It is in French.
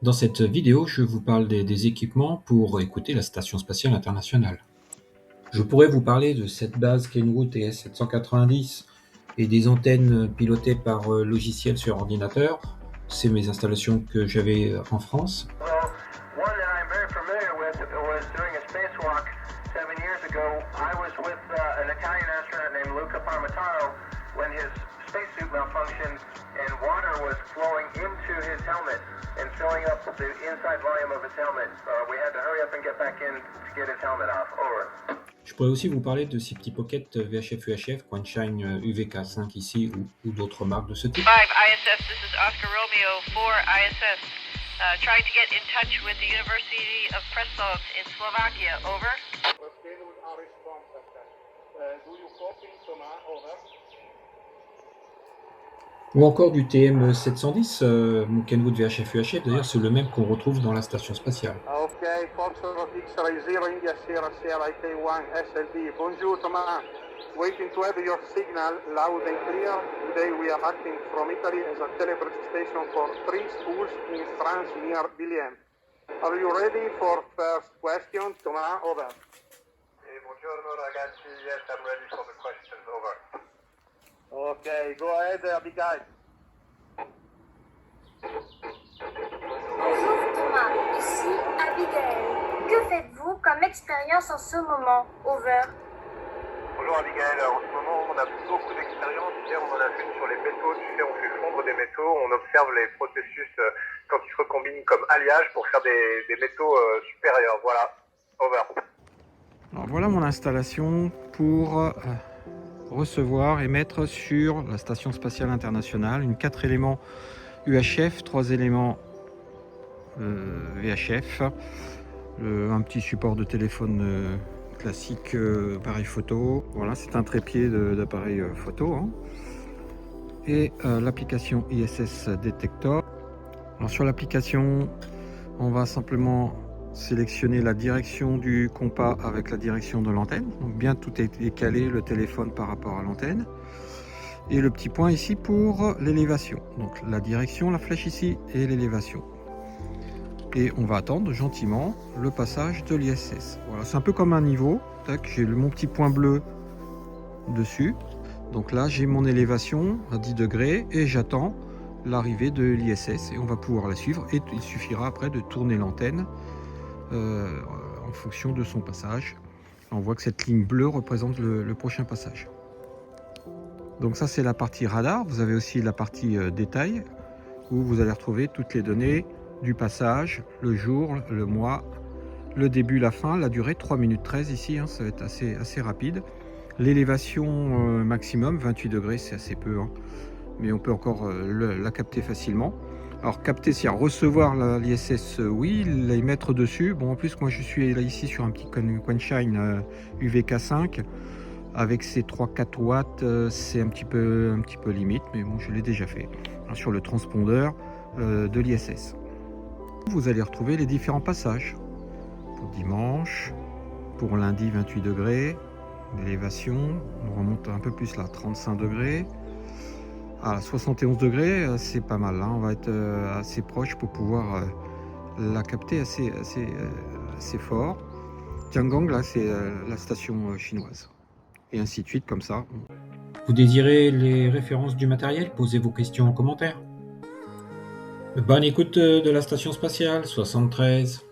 Dans cette vidéo, je vous parle des équipements pour écouter la Station spatiale internationale. Je pourrais vous parler de cette base Kenwood TS-790 et des antennes pilotées par logiciel sur ordinateur. C'est mes installations que j'avais en France. One that I'm very familiar with was during a spacewalk 7 years ago. I was with an Italian astronaut named Luca Parmitano when his spacesuit malfunctioned and water was flowing into his helmet and filling up the inside volume of his helmet. We had to hurry up and get back in to get his helmet off. Over. Je pourrais aussi vous parler de ces petits pockets VHF-UHF, Quanshine UVK5 ici ou d'autres marques de ce type. 5 ISS, this is Oscar Romeo 4 ISS. Trying to get in touch with the University of Prešov in Slovakia, over. Ou encore du TM710, mon Kenwood VHF-UHF, d'ailleurs c'est le même qu'on retrouve dans la station spatiale. Ok, Foxtrot X-Ray 0 India Sierra Sierra IK1 SLD. Bonjour Thomas. Waiting to have your signal loud and clear. Today we are acting from Italy as a telebridge station for 3 schools in France near Billiam. Are you ready for first question, Thomas? Over. Buongiorno ragazzi, yes, I'm ready for the questions, over. Okay, go ahead, big guy. Bonjour Thomas, ici Abigail. Que faites-vous comme expérience en ce moment? Over. Bonjour Abigail, en ce moment on a beaucoup d'expérience, on en a fait sur les métaux, on fait fondre des métaux, on observe les processus quand ils se recombinent comme alliage pour faire des métaux supérieurs, voilà, over. Alors voilà mon installation pour recevoir et mettre sur la Station spatiale internationale une 4 éléments UHF, 3 éléments VHF, un petit support de téléphone classique, appareil photo. Voilà, c'est un trépied d'appareil photo, hein. Et l'application ISS Detector. Alors sur l'application, on va simplement sélectionner la direction du compas avec la direction de l'antenne. Donc bien tout est décalé, le téléphone par rapport à l'antenne. Et le petit point ici pour l'élévation. Donc la direction, la flèche ici et l'élévation. Et on va attendre gentiment le passage de l'ISS. Voilà, c'est un peu comme un niveau. J'ai mon petit point bleu dessus. Donc là, j'ai mon élévation à 10 degrés et j'attends l'arrivée de l'ISS et on va pouvoir la suivre. Et il suffira après de tourner l'antenne en fonction de son passage. On voit que cette ligne bleue représente le prochain passage. Donc ça, c'est la partie radar. Vous avez aussi la partie détail où vous allez retrouver toutes les données du passage, le jour, le mois, le début, la fin, la durée, 3 minutes 13 ici, hein, ça va être assez rapide. L'élévation maximum, 28 degrés, c'est assez peu, hein, mais on peut encore la capter facilement. Alors capter, c'est recevoir l'ISS, oui, les mettre dessus. Bon, en plus, moi je suis là ici sur un petit Quanshine UVK5 avec ses 3-4 watts, c'est un petit peu limite, mais bon, je l'ai déjà fait, hein, sur le transpondeur de l'ISS. Vous allez retrouver les différents passages pour dimanche, pour lundi 28 degrés, l'élévation, on remonte un peu plus là, 35 degrés, à 71 degrés, c'est pas mal, hein, on va être assez proche pour pouvoir la capter assez fort. Tiangong, là c'est la station chinoise, et ainsi de suite comme ça. Vous désirez les références du matériel? Posez vos questions en commentaire. Bonne écoute de la Station spatiale 73.